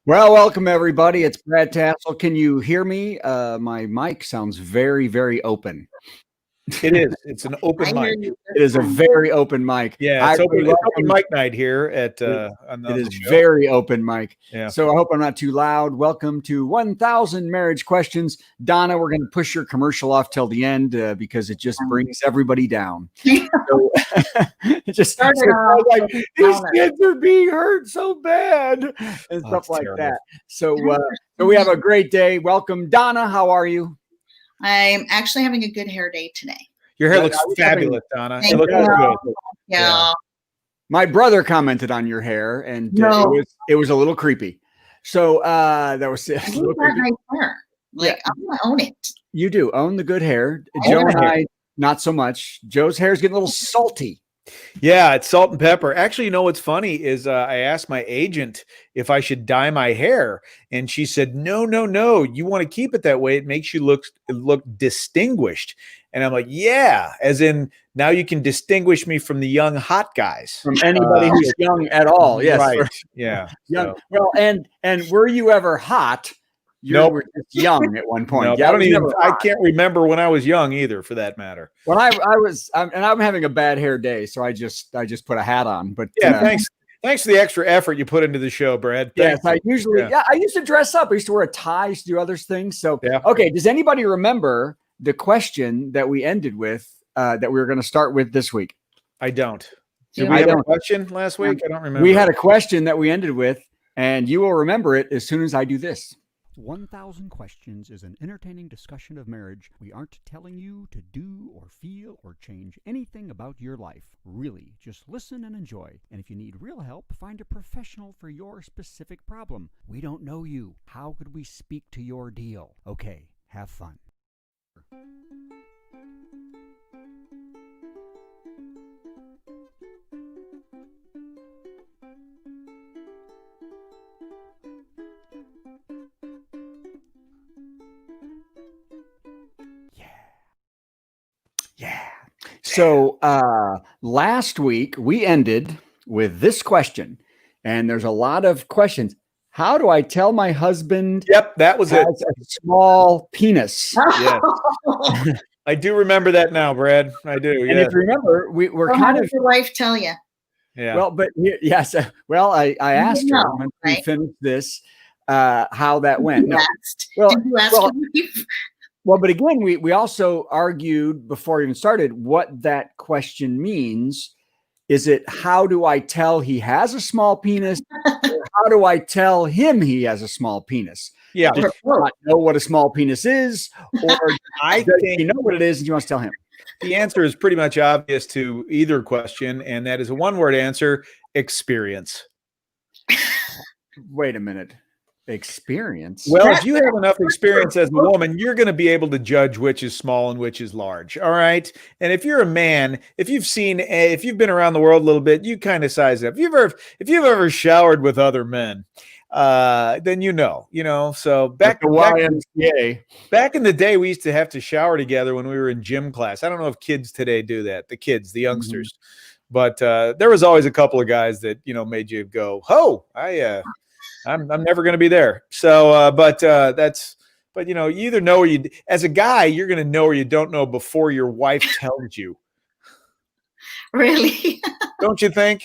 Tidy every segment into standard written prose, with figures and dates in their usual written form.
Well, welcome everybody. It's Brad Tassel. Can you hear me? My mic sounds very, very open. It is. It's an open I mic. hear you. It is a very open mic. Yeah, Hi, it's open, everybody. it's open mic night here at on It the is show. very open mic. Yeah. So I hope I'm not too loud. Welcome to 1000 Marriage Questions. Donna, we're going to push your commercial off till the end because it just brings everybody down. So, it just Start it so off like, with these Donna. kids are being hurt so bad and stuff it's like terrible. that. So we have a great day. Welcome, Donna. How are you? I'm actually having a good hair day today. Your hair Yeah, looks I was fabulous, Donna. Thank It looks you. good. Yeah. Yeah. My brother commented on your hair, and No. it was a little creepy. So that was a I little got creepy. nice hair. Like, I'm going to own it. You do own the good hair. I Joe own and the I, not so much. Joe's hair is getting a little salty. Yeah, it's salt and pepper. Actually, you know what's funny is I asked my agent if I should dye my hair, and she said, "No, no, no. You want to keep it that way. It makes you look distinguished." And I'm like, "Yeah," as in now you can distinguish me from the young hot guys. From anybody who's young at all. Yes. Right. Yeah. Young. So, Well, and were you ever hot? You Nope. were just young at one point. no, Yeah, I don't was even. never I hot. can't remember when I was young either, for that matter. When I'm having a bad hair day, so I just put a hat on. But Yeah, thanks for the extra effort you put into the show, Brad. yes, Thank you. I used to dress up. I used to wear a tie, I used to do other things. So Yeah. okay, does anybody remember the question that we ended with that we were going to start with this week? I don't. Yeah. Did we I have a don't. question last week? I don't remember. We had a question that we ended with, and you will remember it as soon as I do this. 1000 Questions is an entertaining discussion of marriage. We aren't telling you to do or feel or change anything about your life. Really, just listen and enjoy. And if you need real help, find a professional for your specific problem. We don't know you. How could we speak to your deal? Okay, have fun. Yeah. So last week we ended with this question, and there's a lot of questions. How do I tell my husband Yep, that was it. has a small penis? Yes. I do remember that now, Brad. I do. And Yeah. if you remember, we're Well, how kind did of your wife tell you? Yeah. well, but yes. Well, I asked her know, when we right? finished this how that went. No, well, Did you ask well, your wife? Well, but again, we also argued before we even started what that question means. Is it how do I tell he has a small penis? Or how do I tell him he has a small penis? yeah. Does he not know what a small penis is? Or I does think he know what it is and you want to tell him? the answer is pretty much obvious to either question, and that is a one-word answer: experience. Wait a minute. Experience? Well, if you have enough experience as a woman, you're going to be able to judge which is small and which is large. All right. And if you're a man, if you've been around the world a little bit, you kind of size it up. If you've ever showered with other men, then you know. So Like the YMCA. back in the day, we used to have to shower together when we were in gym class. I don't know if kids today do that. The kids, the youngsters, but there was always a couple of guys that made you go, "Oh, I'm never going to be there." So, but you either know or as a guy, you're going to know or you don't know before your wife tells you. Really? Don't you think?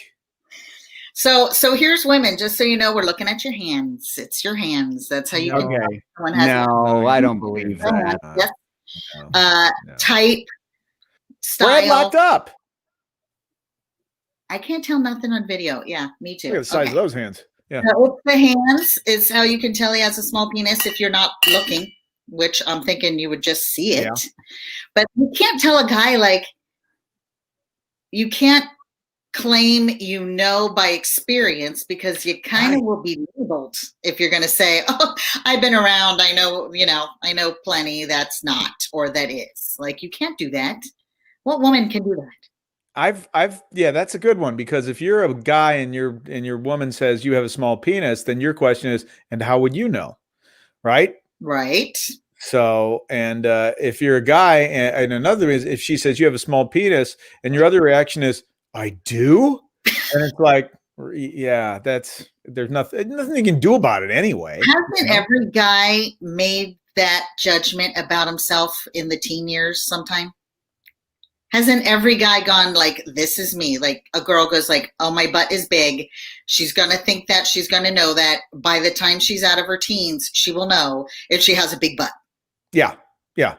So here's women. Just so you know, we're looking at your hands. It's your hands. That's how you can tell Okay. someone has No, I don't believe that. Yes. No. Type, Brad style. locked up. I can't tell nothing on video. Yeah, me too. Look at the size of those hands. Yeah. So it's the hands is how you can tell he has a small penis if you're not looking, which I'm thinking you would just see it. Yeah. But you can't tell a guy you can't claim by experience because you kind of will be labeled if you're going to say, "Oh, I've been around. I know, I know plenty." That's not, or that is. Like, you can't do that. What woman can do that? Yeah, that's a good one, because if you're a guy and your woman says you have a small penis, then your question is, and how would you know? Right? Right. So, and if you're a guy, and another is if she says you have a small penis, and your other reaction is, "I do," and it's like, yeah, there's nothing you can do about it anyway. Hasn't every guy made that judgment about himself in the teen years sometime? Hasn't every guy gone like, this is me? Like a girl goes like, oh, my butt is big. She's going to think that, she's going to know that. By the time she's out of her teens, she will know if she has a big butt. Yeah. Yeah.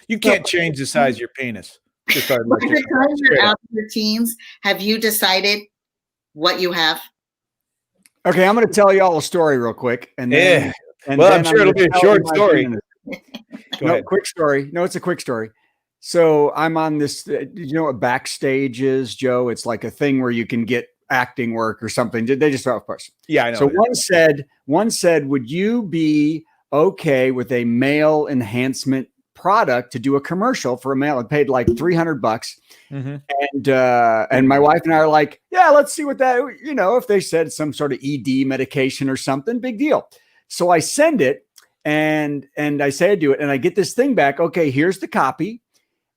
You can't change the size of your penis. Just by By the time you're out of your teens, have you decided what you have? Okay, I'm going to tell you all a story real quick, and then, I'm sure it'll be a short story. Go ahead. Quick story. No, it's a quick story. So I'm on this. Did you know what Backstage is, Joe? It's like a thing where you can get acting work or something. They just throw a person. Yeah, I know. So one said, would you be okay with a male enhancement product to do a commercial for a male? It paid like $300. Mm-hmm. And my wife and I are like, yeah, let's see what that, if they said some sort of ED medication or something, big deal. So I send it and I say I do it, and I get this thing back. Okay, here's the copy,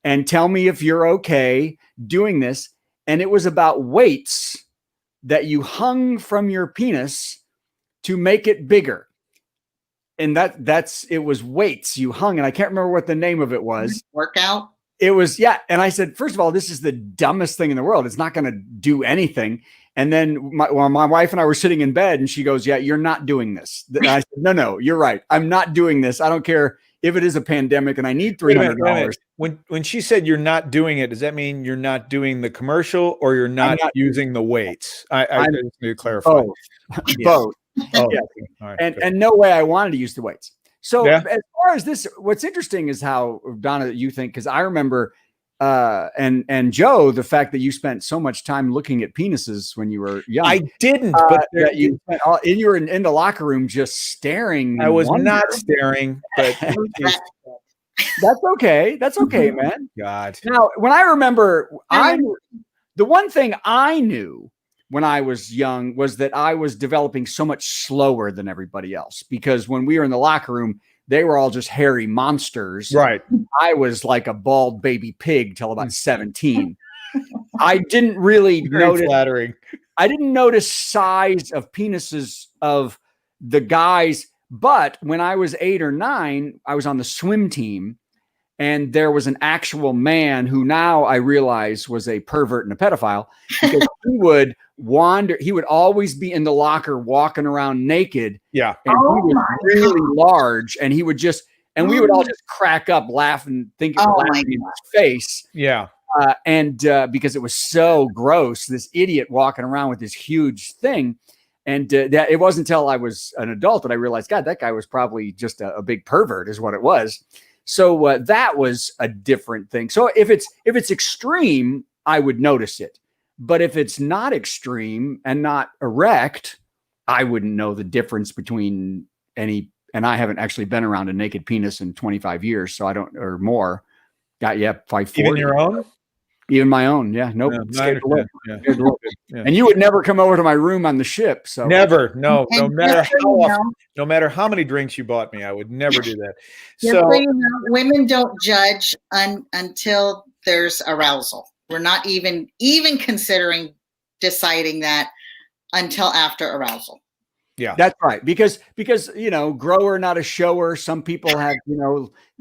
and tell me if you're okay doing this. And it was about weights that you hung from your penis to make it bigger. And it was weights you hung, and I can't remember what the name of it was. Workout? It was, yeah. And I said, first of all, this is the dumbest thing in the world. It's not going to do anything. And then my wife and I were sitting in bed, and she goes, yeah, you're not doing this. And I said, no, you're right. I'm not doing this. I don't care if it is a pandemic and I need $300. When she said you're not doing it, does that mean you're not doing the commercial or you're not using the weights? I just need to clarify. Both. Both. Oh, yeah. all right, and no way I wanted to use the weights. So Yeah. as far as this, what's interesting is how, Donna, you think, because I remember, and Joe, the fact that you spent so much time looking at penises when you were young. I didn't, but that you spent you were in the locker room just staring. I was wonder. not staring, but That's okay. That's okay, man. God. Now, when I remember, the one thing I knew when I was young was that I was developing so much slower than everybody else, because when we were in the locker room, they were all just hairy monsters. Right. I was like a bald baby pig till about 17. I didn't really notice. Flattering. I didn't notice size of penises of the guys, but when I was 8 or 9, I was on the swim team, and there was an actual man who now I realize was a pervert and a pedophile, because he would wander. He would always be in the locker walking around naked. Yeah. And he was really large, and he would just, and we would all just crack up laughing, laughing in his face. Yeah. Because it was so gross, this idiot walking around with this huge thing. And that it wasn't until I was an adult that I realized, God, that guy was probably just a big pervert is what it was. So that was a different thing. So if it's extreme, I would notice it. But if it's not extreme and not erect, I wouldn't know the difference between any. And I haven't actually been around a naked penis in 25 years, so I don't, or more. Got 540. Even your own? Even my own, yeah. Nope. Yeah, Yeah. And you would never come over to my room on the ship. So never. No matter how often, no matter how many drinks you bought me, I would never do that. So women don't judge until there's arousal. We're not even considering deciding that until after arousal. Yeah, that's right. Because grower, not a shower. Some people have,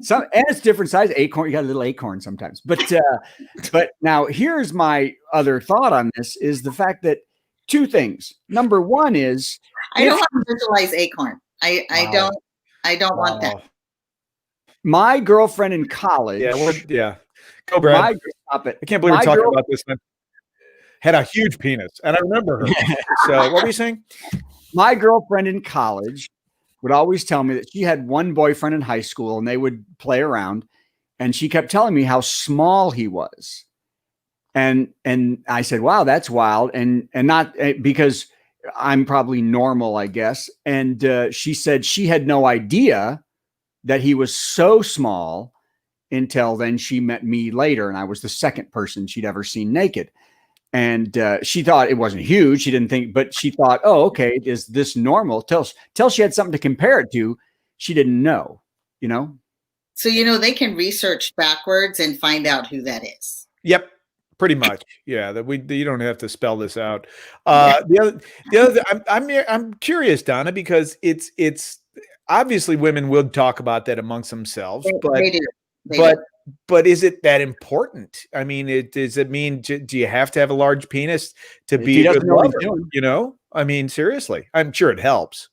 some, and it's different size. Acorn, you got a little acorn sometimes. But now here's my other thought on this is the fact that two things. Number one is I don't want to visualize acorn. I don't want that. My girlfriend in college. Yeah. Go, Brad. Stop it. I can't believe we're talking about this, man. Had a huge penis, and I remember her. So what were you saying? My girlfriend in college would always tell me that she had one boyfriend in high school, and they would play around, and she kept telling me how small he was. And I said, wow, that's wild. And not because I'm probably normal, I guess. And she said she had no idea that he was so small until then she met me later. And I was the second person she'd ever seen naked. And she thought it wasn't huge. She didn't think, but she thought, oh, okay, is this normal? Till she had something to compare it to, she didn't know, So, they can research backwards and find out who that is. Yep. Pretty much, yeah. That you don't have to spell this out. The other, I'm curious, Donna, because it's obviously women will talk about that amongst themselves, They do. but is it that important? I mean, does it mean do you have to have a large penis to If be he a good doesn't know what he's lover? doing. You know, I mean, seriously, I'm sure it helps.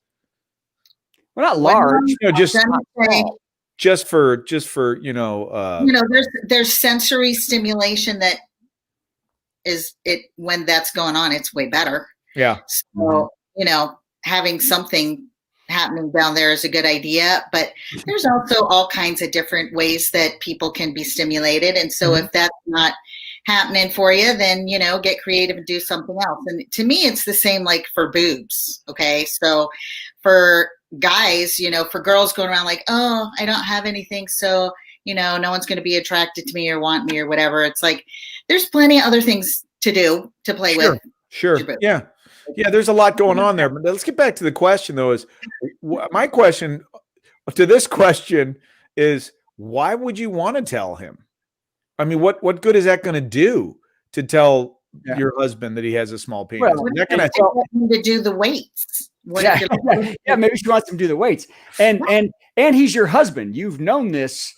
Well, not large. You know, just Then say, just for you know, there's sensory stimulation that is it when that's going on, it's way better. yeah. So, having something happening down there is a good idea, but there's also all kinds of different ways that people can be stimulated. And so if that's not happening for you, then, get creative and do something else. And to me, it's the same like for boobs. Okay. So for guys, for girls going around like, oh, I don't have anything. So, no one's going to be attracted to me or want me or whatever. It's like, there's plenty of other things to do to play with. Sure. Yeah. Yeah. There's a lot going on there, but let's get back to the question though, my question to this question is, why would you want to tell him? I mean, what good is that going to do to tell your husband that he has a small penis? Well, to do the weights. Yeah, maybe she wants him to do the weights. And he's your husband. You've known this,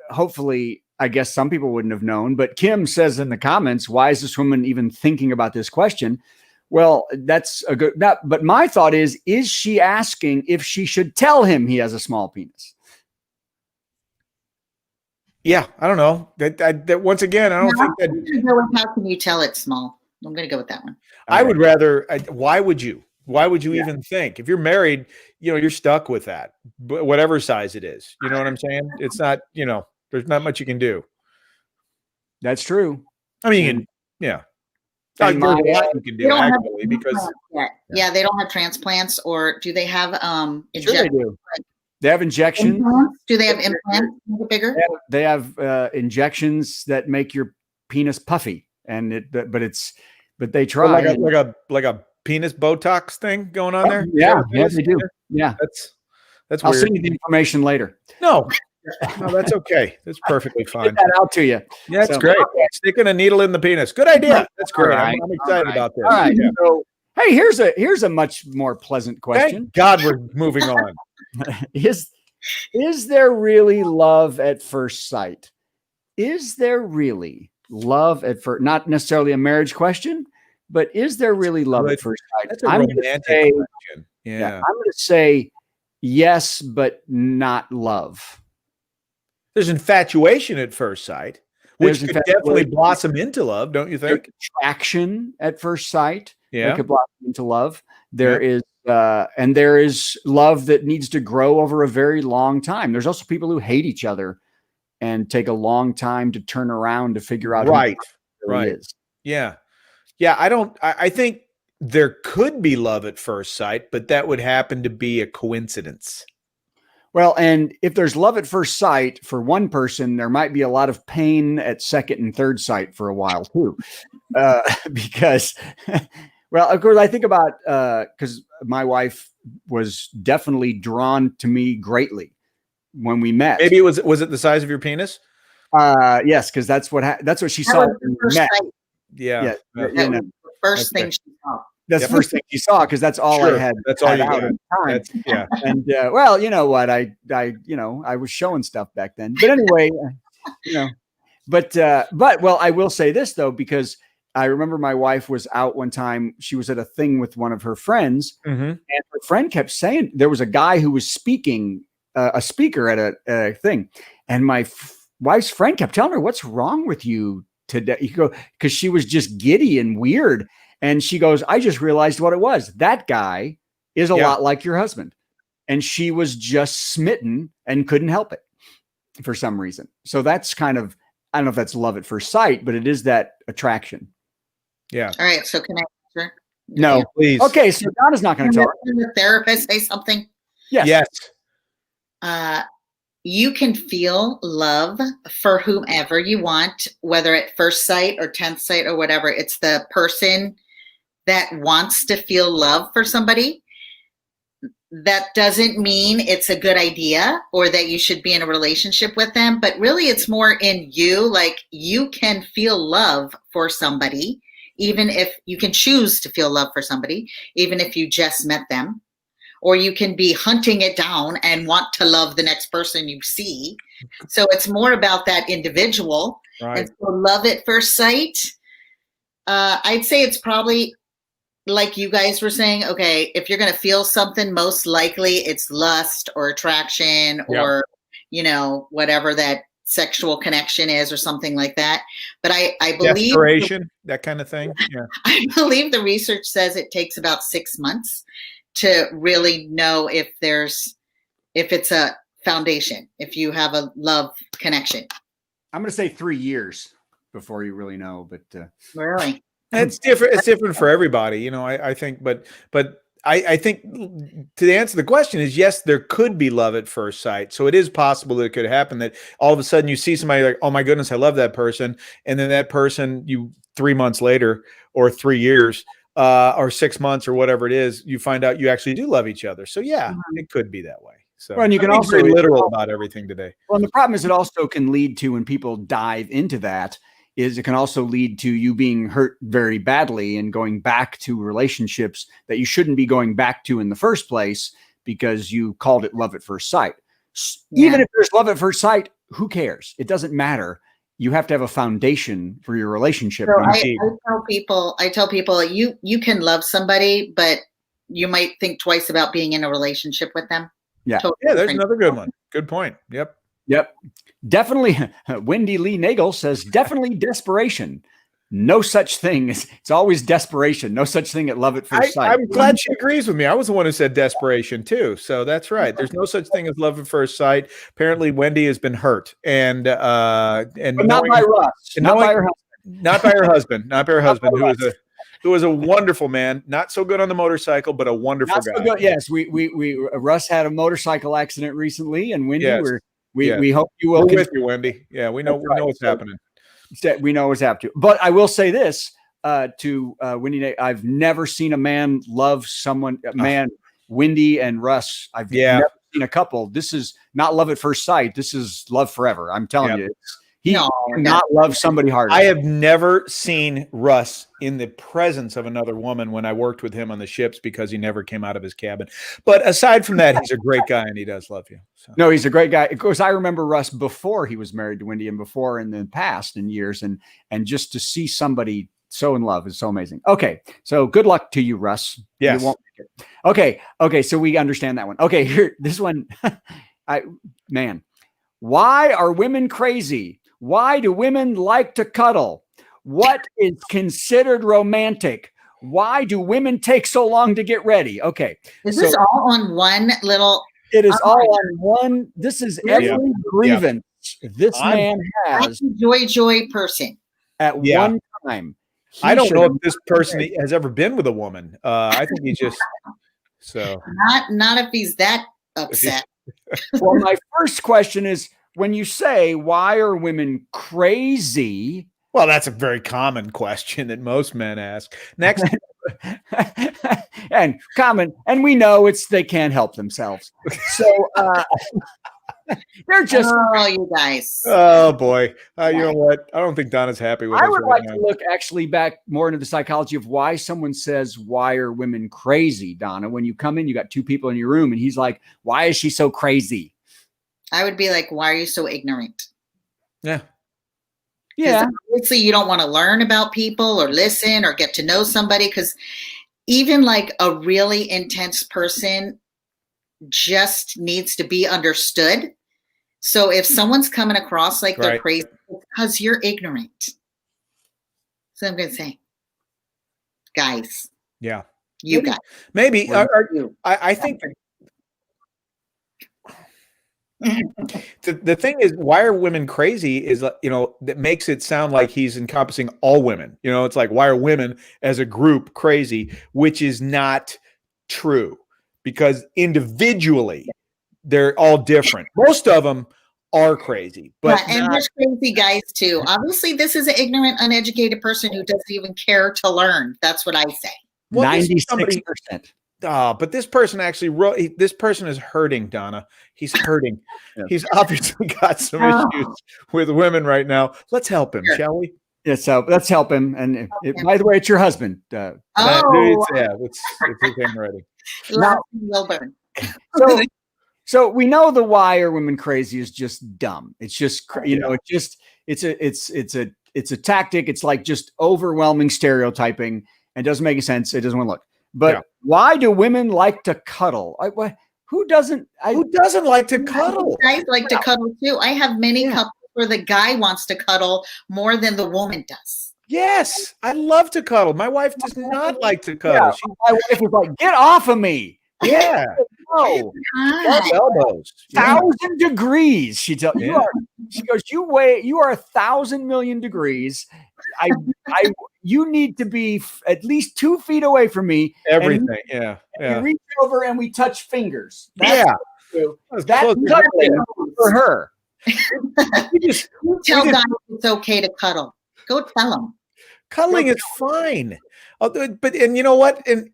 hopefully, I guess some people wouldn't have known, but Kim says in the comments, why is this woman even thinking about this question? Well, that's a good, but my thought is she asking if she should tell him he has a small penis? Yeah, I don't know. That once again, I don't think that. How can you tell it's small? I'm going to go with that one. I would rather. Why would you? Why would you even think? If you're married, you're stuck with that, whatever size it is. You know what I'm saying? It's not. There's not much you can do. That's true. I mean, yeah. There's a lot you can do actually because they don't have transplants, or do they have Sure they do. They have injections. Implants? Do they have implants to make it bigger? They have injections that make your penis puffy, and but they try like a penis Botox thing going on there. Yeah, they do. Yeah, that's. I'll send you the information later. No, that's okay. That's perfectly fine. Get that out to you. Yeah, that's great. Sticking a needle in the penis. Good idea. That's great. Right. I'm excited about this. All right. Yeah. So, hey, here's a much more pleasant question. Thank God we're moving on. Is there really love at first sight? Is there really love at first? Not necessarily a marriage question, but is there really love at first sight? That's a romantic question. Yeah, I'm going to say yes, but not love. There's infatuation at first sight, which could definitely blossom into love, don't you think? Attraction at first sight. Yeah, that could blossom into love. There is love that needs to grow over a very long time. There's also people who hate each other and take a long time to turn around to figure out right. who really is. Yeah. I think there could be love at first sight, but that would happen to be a coincidence. Well, and if there's love at first sight for one person, there might be a lot of pain at second and third sight for a while too, because. Well, of course, I think about because my wife was definitely drawn to me greatly when we met. Maybe it was it the size of your penis? Yes, because that's what she saw when we met. Yeah. The first thing she saw. That's the first thing she saw because that's all I had. That's all you had at the time. Yeah. And well, you know what? I was showing stuff back then. But anyway, but I will say this though, because I remember my wife was out one time. She was at a thing with one of her friends, and her friend kept saying there was a guy who was speaking, a speaker at a thing, and my wife's friend kept telling her, "What's wrong with you today?" You go because she was just giddy and weird, and she goes, "I just realized what it was. That guy is a lot like your husband," and she was just smitten and couldn't help it for some reason. So that's kind of, I don't know if that's love at first sight, but it is that attraction. Yeah. All right. So can I answer? No, please. Okay. So Donna's not going to tell her. Can the therapist say something? Yes. You can feel love for whomever you want, whether at first sight or 10th sight or whatever. It's the person that wants to feel love for somebody. that doesn't mean it's a good idea or that you should be in a relationship with them, but really it's more in you. Like, you can feel love for somebody, even if you can choose to feel love for somebody, even if you just met them, or you can be hunting it down and want to love the next person you see. So it's more about that individual. Right. And so love at first sight, I'd say it's probably, like you guys were saying, okay, if you're going to feel something, most likely it's lust or attraction or, whatever that sexual connection is or something like that. But I believe desperation, that kind of thing. Yeah. I believe the research says it takes about 6 months to really know if it's a foundation, if you have a love connection. I'm going to say 3 years before you really know, but Really? It's different. It's different for everybody, I think, but I think to answer the question is yes, there could be love at first sight. So it is possible that it could happen that all of a sudden you see somebody like, oh my goodness, I love that person. And then that person, 3 months later or 3 years or 6 months or whatever it is, you find out you actually do love each other. So yeah, it could be that way. So well, and you can be also very literal about everything today. Well, and the problem is it also can lead to, when people dive into that, is it can also lead to you being hurt very badly and going back to relationships that you shouldn't be going back to in the first place because you called it love at first sight. Even if there's love at first sight, who cares? It doesn't matter. You have to have a foundation for your relationship. So I tell people you can love somebody, but you might think twice about being in a relationship with them. Yeah. Totally Yeah, there's different. another good one. Good point. Yep. Definitely. Wendy Lee Nagel says definitely desperation. No such thing. It's always desperation. No such thing at love at first sight. I'm glad she agrees with me. I was the one who said desperation too. So that's right. There's no such thing as love at first sight. Apparently Wendy has been hurt but not by Russ. Not by her husband. Not by her husband. Not by her husband, who was a wonderful man. Not so good on the motorcycle, but a wonderful guy. So good. Yes, we Russ had a motorcycle accident recently, and Wendy, Yes. we hope you will. We're with you, Wendy. Yeah, we know what's happening. We know what's happening. But I will say this to Wendy. I've never seen a man love someone. Wendy and Russ. I've never seen a couple. This is not love at first sight. This is love forever. I'm telling you. He cannot love somebody harder. I have never seen Russ in the presence of another woman when I worked with him on the ships because he never came out of his cabin. But aside from that, he's a great guy and he does love you. So. No, he's a great guy. Of course, I remember Russ before he was married to Wendy and before in the past in years. And just to see somebody so in love is so amazing. Okay. So good luck to you, Russ. Yes. You won't make it. Okay. So we understand that one. Okay. Here, this one, why are women crazy? Why do women like to cuddle? What is considered romantic? Why do women take so long to get ready? Okay. Is this all on one little? It is all on one. This is every grievance this man has. Joy person. At one time. I don't know if this person has ever been with a woman. I think he just not if he's that upset. Well, my first question is, when you say, why are women crazy? Well, that's a very common question that most men ask. Next. And common. And we know they can't help themselves. So they're just. Oh, you guys. Oh, boy. You know what? I don't think Donna's happy with us. I would like to look actually back more into the psychology of why someone says, why are women crazy, Donna? When you come in, you got two people in your room and he's like, why is she so crazy? I would be like, why are you so ignorant? Yeah. Obviously, you don't want to learn about people or listen or get to know somebody, because even like a really intense person just needs to be understood. So if someone's coming across like they're crazy, it's because you're ignorant. So I'm going to say, guys. Yeah. You guys. Maybe. I think. The thing is, why are women crazy is, that makes it sound like he's encompassing all women. It's like, why are women as a group crazy, which is not true, because individually they're all different. Most of them are crazy, but there's crazy guys too. Obviously, this is an ignorant, uneducated person who doesn't even care to learn. That's what I say. 96%. but this person actually wrote. This person is hurting, Donna. He's hurting. Yeah. He's obviously got some issues with women right now. Let's help him, shall we? Yeah, so let's help him. And by the way, it's your husband. Oh, It's his handwriting. Lassie Wilburn. So we know the why are women crazy is just dumb. It's just it's a tactic. It's like just overwhelming stereotyping and doesn't make any sense. It doesn't want to look. But why do women like to cuddle? Who doesn't like to cuddle? Guys like to cuddle too. I have many couples where the guy wants to cuddle more than the woman does. Yes, I love to cuddle. My wife does not like to cuddle. Yeah, my wife was like, "Get off of me!" Yeah, No, elbows. 1,000 degrees. She tells you. She goes, "You are 1,000 million degrees. You need to be at least 2 feet away from me." Everything. And we reach over and we touch fingers. That's cuddling for her. Tell guys it's okay to cuddle. Go tell them. Cuddling is fine. But you know what? And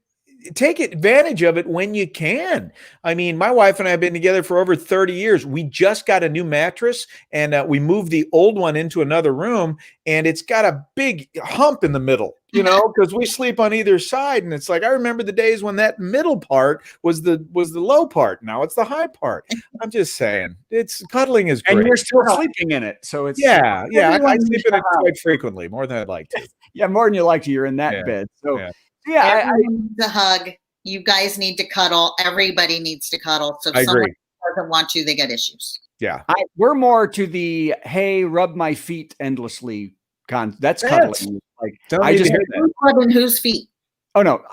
take advantage of it when you can. I mean, my wife and I have been together for over 30 years. We just got a new mattress and we moved the old one into another room, and it's got a big hump in the middle, because we sleep on either side. And it's like, I remember the days when that middle part was the low part. Now it's the high part. I'm just saying, cuddling is great. And you're still sleeping in it. So it's I sleep in it quite frequently, more than I'd like to. Yeah, more than you like to. You're in that bed. So everyone needs a hug. You guys need to cuddle. Everybody needs to cuddle. So if someone doesn't want you, they get issues. Yeah. We're more to the, hey, rub my feet endlessly. That's cuddling. Like, I just who's rubbing whose feet? Oh no,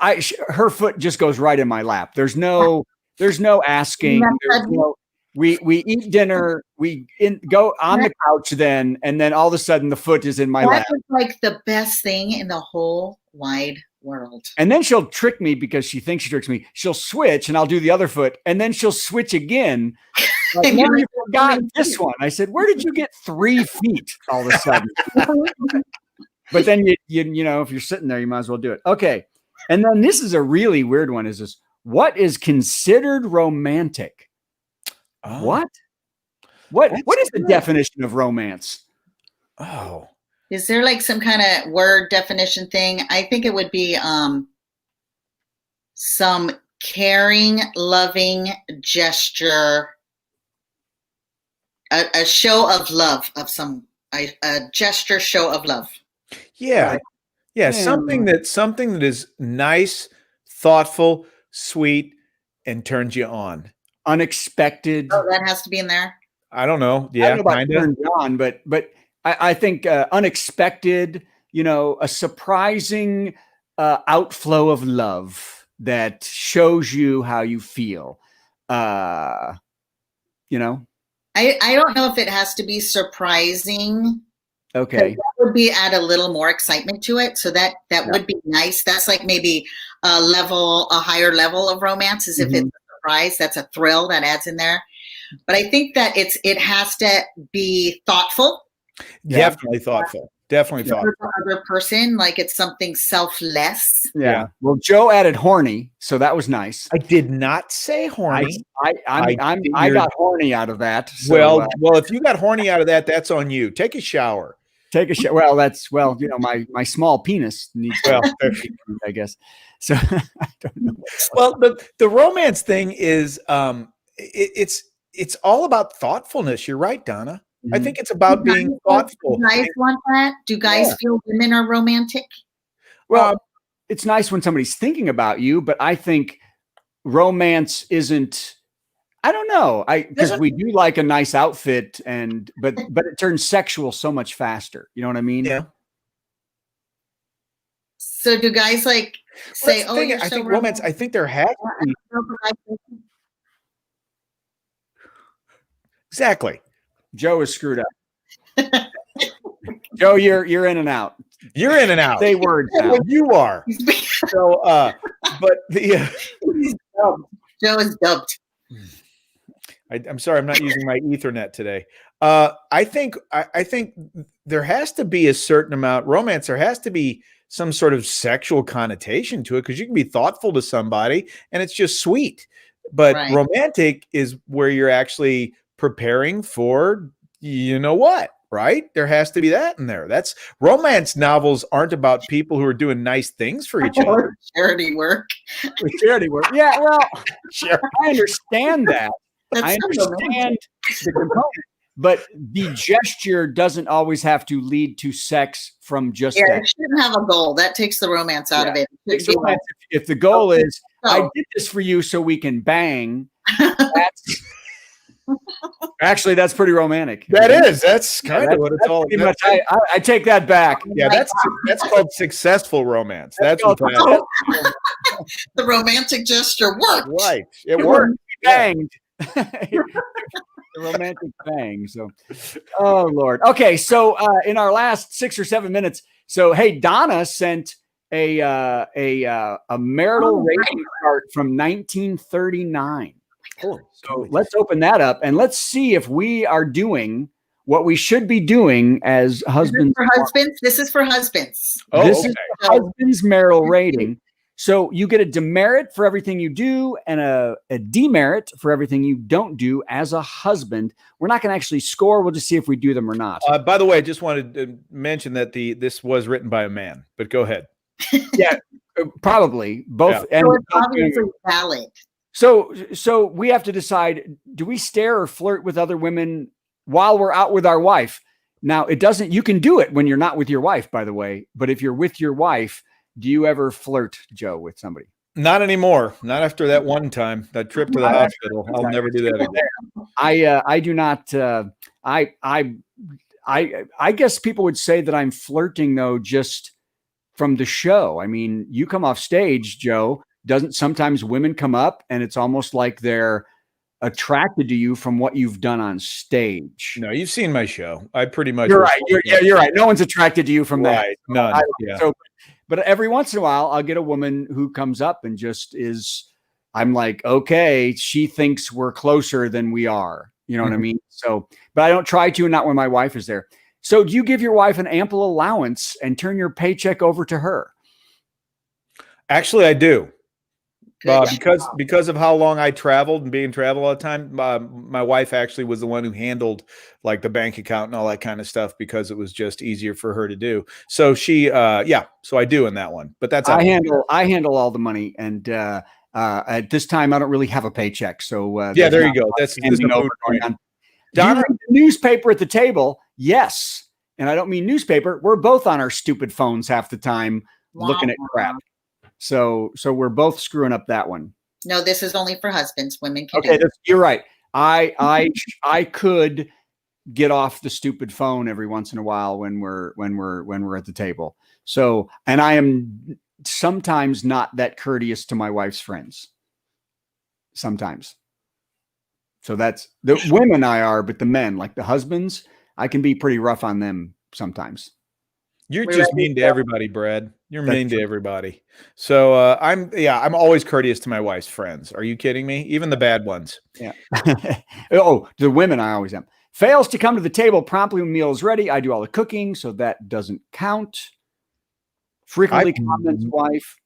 her foot just goes right in my lap. There's no asking. We eat dinner. We go on the couch then, and then all of a sudden the foot is in my lap. That's like the best thing in the whole wide world. And then she'll trick me because she thinks she tricks me. She'll switch, and I'll do the other foot, and then she'll switch again. Like, no, you forgot this one. I said, "Where did you get 3 feet all of a sudden?" But then if you're sitting there, you might as well do it. Okay, and then this is a really weird one. Is this what is considered romantic? Oh. What is the definition of romance? Oh. Is there like some kind of word definition thing? I think it would be some caring, loving gesture, a show of love of a gesture, show of love. Yeah. Yeah. Something that is nice, thoughtful, sweet, and turns you on. Unexpected. Oh, that has to be in there. I don't know. Yeah, I don't know about turned on, but I think unexpected, a surprising outflow of love that shows you how you feel. I don't know if it has to be surprising. Okay. That would be add a little more excitement to it. So that would be nice. That's like maybe a higher level of romance is if it's a surprise. That's a thrill that adds in there. But I think that it has to be thoughtful. Definitely thoughtful. Definitely thoughtful. For the other person, like it's something selfless. Yeah. Well, Joe added horny, so that was nice. I did not say horny. I got horny out of that. So, well, if you got horny out of that, that's on you. Take a shower. Well, my small penis needs I guess. So I don't know. Well, the romance thing is it's all about thoughtfulness. You're right, Donna. I think it's about being thoughtful. Do guys want that? Do guys feel women are romantic? Well, it's nice when somebody's thinking about you, but I think romance isn't. I don't know. Because we do like a nice outfit, but it turns sexual so much faster. You know what I mean? Yeah. So do guys like say, "Oh, you're I so think romance." I think there has to be. Exactly. Joe is screwed up. Joe, you're in and out. You're in and out. Say words now. You are. So, but Joe is dubbed. I'm sorry, I'm not using my Ethernet today. I think there has to be a certain amount romance. There has to be some sort of sexual connotation to it, because you can be thoughtful to somebody and it's just sweet. But Right. romantic is where you're actually preparing for, you know what, right? There has to be that in there. That's romance novels aren't about people who are doing nice things for each other. Or charity work. With charity work. Yeah, well, Sure. I understand that. That's I so understand romantic. the component, but the gesture doesn't always have to lead to sex from just Yeah, that. it shouldn't have a goal. That takes the romance out of it. It should be like, If the goal is, I oh, did this for you so we can bang, that's actually that's pretty romantic. That's kind That's- of what it's that's all pretty about. much. I take that back. Yeah, that's called successful romance. That's called what that the romantic gesture worked. is. Right. It It worked. banged. The romantic bang. So, oh Lord. Okay, so in our last 6 or 7 minutes, so hey, Donna sent a marital rating chart from 1939. So let's open that up and let's see if we are doing what we should be doing as husbands. For husbands, this is for husbands. Oh, This okay. is the husband's marital rating. So you get a demerit for everything you do and a demerit for everything you don't do as a husband. We're not going to actually score. We'll just see if we do them or not. By the way, I just wanted to mention that this was written by a man, but go ahead. Probably both. Yeah. And So it's obviously valid. so we have to decide, do we stare or flirt with other women while we're out with our wife? Now, you can do it when you're not with your wife, by the way, but if you're with your wife, do you ever flirt, Joe, with somebody? Not anymore. Not after that one time, that trip to the hospital. I'll never do that again. I do not. I guess people would say that I'm flirting though, just from the show. I mean, you come off stage, Joe. Doesn't sometimes women come up and it's almost like they're attracted to you from what you've done on stage? No, you've seen my show. I pretty much. You're right. You're right. No one's attracted to you from that. Right. None. Yeah. So, but every once in a while, I'll get a woman who comes up and just is. I'm like, okay, she thinks we're closer than we are. You know what I mean? So, but I don't try to, and not when my wife is there. So, do you give your wife an ample allowance and turn your paycheck over to her? Actually, I do. Good. Because of how long I traveled and being travel all the time, my wife actually was the one who handled like the bank account and all that kind of stuff, because it was just easier for her to do. So she, so I do in that one. But that's I handle all the money, and at this time I don't really have a paycheck. So yeah, there you go. That's handing the over mood going point. on. Do you Donna, read the newspaper at the table? Yes, and I don't mean newspaper. We're both on our stupid phones half the time looking at crap. So we're both screwing up that one. No, this is only for husbands. Women can Okay, do it. you're right. I could get off the stupid phone every once in a while when we're at the table. So, and I am sometimes not that courteous to my wife's friends. Sometimes. So that's the women I are, but the men, like the husbands, I can be pretty rough on them sometimes. you're We're just ready mean to to go. everybody, Brad. You're That's mean true. to everybody. So I'm always courteous to my wife's friends. Are you kidding me? Even the bad ones. Yeah. Oh, the women I always am. Fails to come to the table promptly when meal is ready. I do all the cooking, so that doesn't count. Frequently comments wife.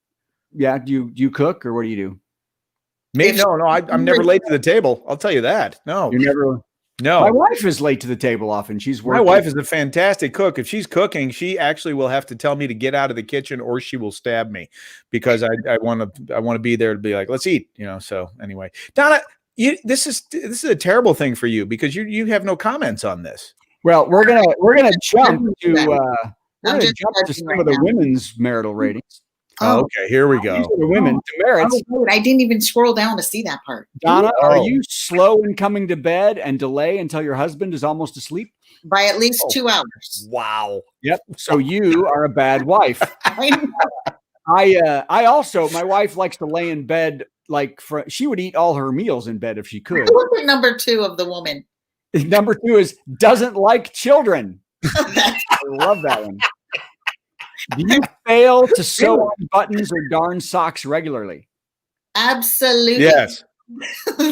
Yeah, do you cook or what do you do? Me? If- No, I'm never late to the table. I'll tell you that. No, You never. no. My wife is late to the table often. She's My working. wife is a fantastic cook. If she's cooking, she actually will have to tell me to get out of the kitchen, or she will stab me, because I want to be there to be like, let's eat, So anyway, Donna, this is a terrible thing for you, because you have no comments on this. Well, we're gonna jump to I'm just jump to judging some right of the now. women's marital ratings. Oh. Okay, here we go. These are the women demerits. Oh, wait, I didn't even scroll down to see that part. Donna, are Oh. you slow in coming to bed and delay until your husband is almost asleep? By at least Oh. 2 hours. Wow. Yep. So you are a bad wife. I know. I also, my wife likes to lay in bed she would eat all her meals in bed if she could. Look at number 2 of the woman. Number 2 is doesn't like children. That's I love that one. Do you fail to sew on buttons or darn socks regularly? absolutely. Yes.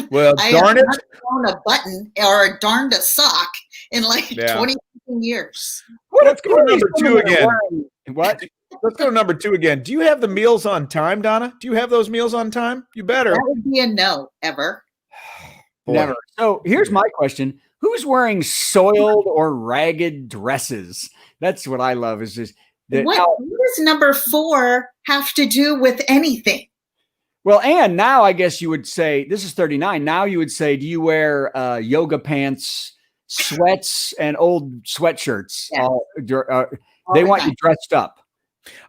Well, I darn have it. not thrown a button or darned a sock in like Yeah. 20 years. Let's go to number 2 again. What? Let's go to number 2 again. Do you have the meals on time, Donna? Do you have those meals on time? You better. That would be a no ever. Boy. Never. So here's my question. Who's wearing soiled or ragged dresses? That's what I love is just that. What does number 4 have to do with anything? Well, and now I guess you would say, this is 39. Now you would say, do you wear yoga pants, sweats, and old sweatshirts? Yeah. They want you dressed up.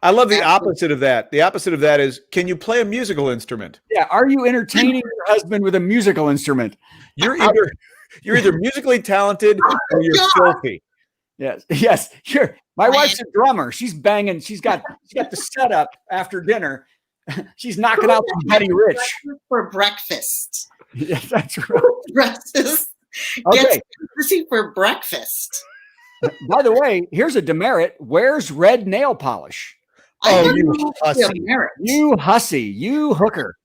I love the Absolutely. opposite of that. The opposite of that is, can you play a musical instrument? Yeah. Are you entertaining your husband with a musical instrument? You're either musically talented or you're God. filthy. Yes. Yes. Sure. My wife's a drummer. She's banging. She's got the setup after dinner. She's knocking out some Buddy Rich. For breakfast. Yes, that's right. Dresses. Okay. Gets pussy for breakfast. By the way, here's a demerit. Where's red nail polish? I Oh, don't you know if hussy. it's a merit. You hussy, you hooker.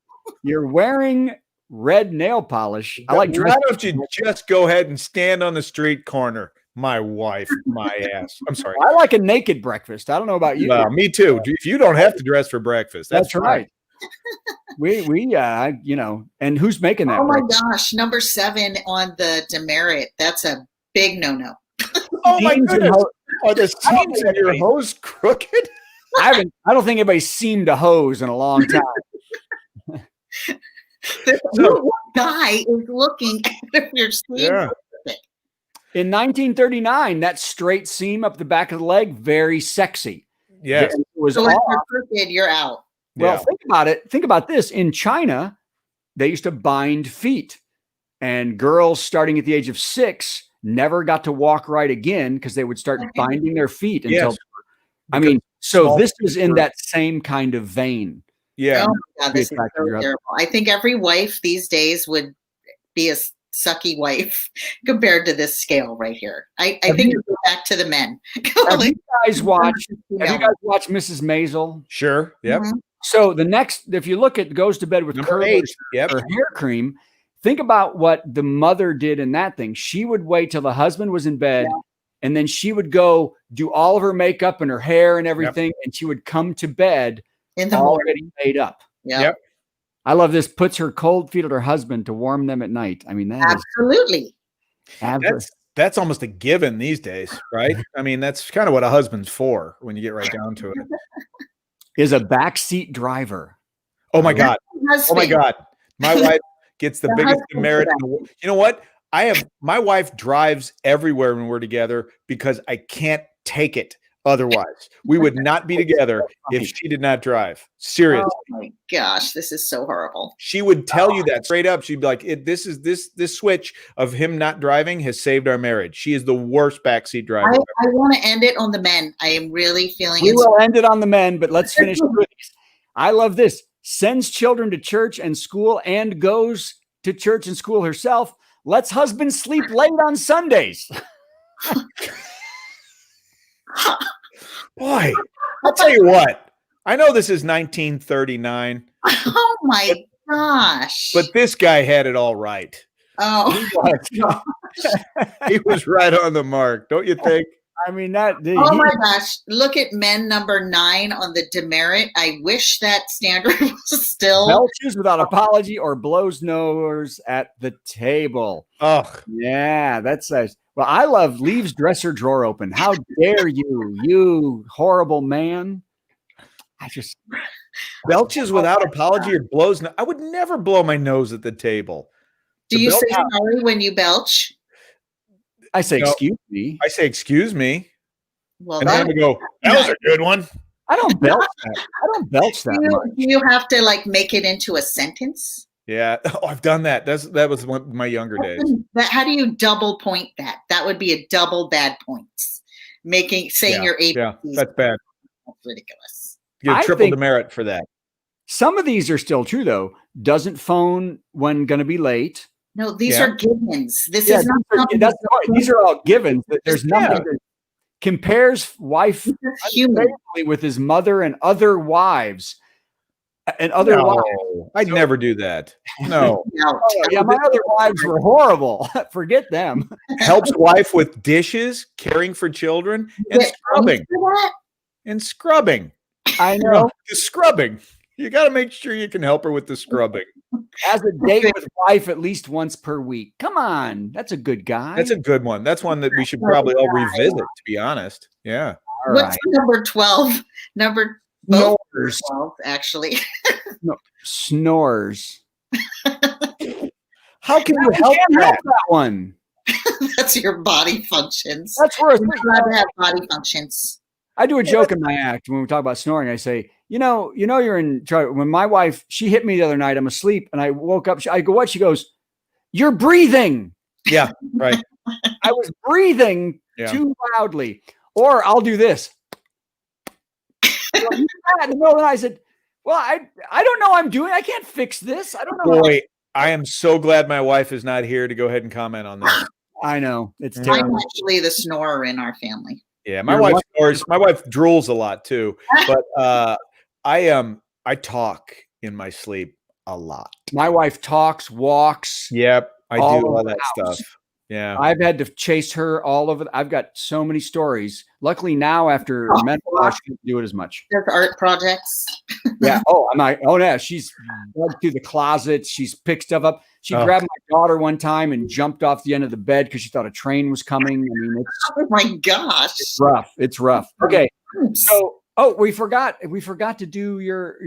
You're wearing red nail polish. I like Why dress. don't you just go ahead and stand on the street corner? My wife, my ass. I'm sorry. I like a naked breakfast. I don't know about you. Me too. If you don't have to dress for breakfast, That's right. fine. We and who's making that? Oh my breakfast? gosh, number 7 on the demerit. That's a big no-no. Oh my Jeans and goodness. ho- Are the seams in your hose crooked? I don't think anybody's seamed a hose in a long time. The guy is looking at your sleeve. Yeah. In 1939, that straight seam up the back of the leg, very sexy. Yes. It was So if off. you're crooked, you're out. Well, Yeah. think about it. Think about this. In China, they used to bind feet, and girls starting at the age of 6 never got to walk right again because they would start binding their feet until. Yes. I mean, so small this is in feet that same kind of vein. Yeah. Oh my God, this is Attractive so to your husband. terrible. I think every wife these days would be a sucky wife compared to this scale right here. I think it's back to the men. Have you guys watched? Have you Yeah. guys watched Mrs. Maisel? Sure. Yep. Mhm. So the next, if you look at goes to bed with Number curlers 8. Yep. or hair cream, think about what the mother did in that thing. She would wait till the husband was in bed, and then she would go do all of her makeup and her hair and everything, and she would come to bed In the morning. already made up. Yeah. Yep. I love this. Puts her cold feet at her husband to warm them at night. I mean, that is Absolutely. That's almost a given these days, right? I mean, that's kind of what a husband's for when you get right down to it. is a backseat driver. Oh my God. Oh my Husband. God. My wife gets the The biggest husband demerit. for In the world. You know what? My wife drives everywhere when we're together because I can't take it otherwise. We would not be together if she did not drive. Seriously. Oh my gosh, this is so horrible. She would tell you that straight up. She'd be like, this switch of him not driving has saved our marriage. She is the worst backseat driver. I want to end it on the men. I am really feeling We it's will end it on the men, but let's finish with these. I love this. Sends children to church and school and goes to church and school herself. Lets husband sleep late on Sundays. Boy, I'll tell you what. I know this is 1939, oh my gosh. but this guy had it all right. oh, He was right on the mark, don't you think? I mean, that oh my gosh. Look at men number 9 on the demerit. I wish that standard was still belches without apology or blows nose at the table. Ugh. Yeah, that's nice. Well, I love leaves dresser drawer open. How dare you, you horrible man. I just Belches without apology or blows. I would never blow my nose at the table. Do The you belt- say sorry when you belch? I say, No. excuse me. I say, excuse me. Well, And then that, I go, that was a good one. I don't belch that. I don't belch that much. do you have to like make it into a sentence? Yeah. Oh, I've done that. That was one of my younger days. How do you double point that? That would be a double bad points. Saying your ABCs. Yeah, that's bad. That's ridiculous. You get I triple think- demerit for that. Some of these are still true, though. Doesn't phone when going to be late. No, these Yeah. are givens. This Yeah, is not something that's the point. These are all givens. There's Yeah. nothing that compares wife this is human. unfavorably with his mother and other wives. and other wives. No, I'd never do that. No. No, Yeah, my other wives were horrible. Forget them. Helps wife with dishes, caring for children, and Wait, scrubbing. for that? And scrubbing. I You know. know, the scrubbing. You got to make sure you can help her with the scrubbing. As a date with wife at least once per week. Come on, that's a good guy. That's a good one. That's one that we should probably all revisit, to be honest. Yeah. All What's right. number 12? Both Snores. 12, actually. Snores. How can you help Can't that? help that one. That's your body functions. That's worse. You're allowed to have body functions. I do a joke in my act when we talk about snoring. I say, you're in trouble. When my wife, she hit me the other night, I'm asleep, and I woke up. I go, what? She goes, "You're breathing." Yeah, right. I was breathing Yeah. too loudly. Or I'll do this. You do that in the middle of the night. I said, well, I don't know. I can't fix this. I don't know. Boy, I am so glad my wife is not here to go ahead and comment on that. I know. It's Yeah. terrible. I'm actually the snorer in our family. Yeah, my You're wife lucky. snores. My wife drools a lot too. But I talk in my sleep a lot. My wife talks, walks. Yep, I All do over all the that house. stuff. Yeah. I've had to chase her all over. I've got so many stories. Luckily now, after menopause, she doesn't do it as much. Does art projects. Yeah. Oh, yeah. She's dug through the closet. She's picked stuff up. She Oh. grabbed my daughter one time and jumped off the end of the bed because she thought a train was coming. I mean, Oh my gosh. it's rough. It's rough. Okay. So, we forgot to do your.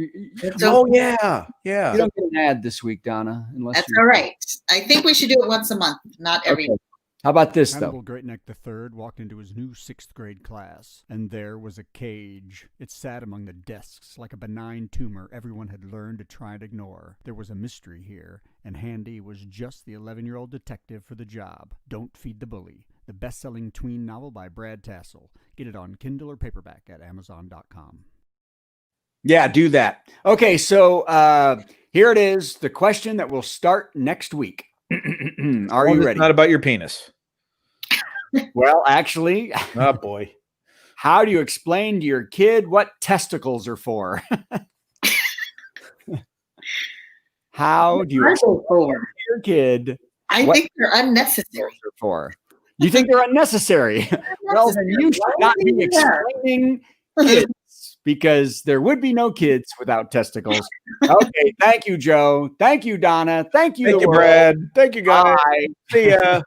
Oh yeah, yeah. You don't get an ad this week, Donna, unless That's you're all right. I think we should do it once a month, not every. Okay. How about this Hannibal though? Greatneck III walked into his new 6th grade class, and there was a cage. It sat among the desks like a benign tumor everyone had learned to try and ignore. There was a mystery here, and Handy was just the 11-year-old detective for the job. Don't Feed the Bully, the best-selling tween novel by Brad Tassel. Get it on Kindle or paperback at Amazon.com. Yeah, do that. Okay, so here it is. The question that will start next week. Are you ready? Not about your penis. Well, actually, Oh boy. how do you explain to your kid what testicles are for? How do you Are explain they for? to your kid I What- think they're unnecessary. they're for? You think they're unnecessary? Well, then you should not be explaining kids because there would be no kids without testicles. Okay, thank you, Joe. Thank you, Donna. Thank you, Thank the you, world. Brad. Thank you, guys. Bye. See ya.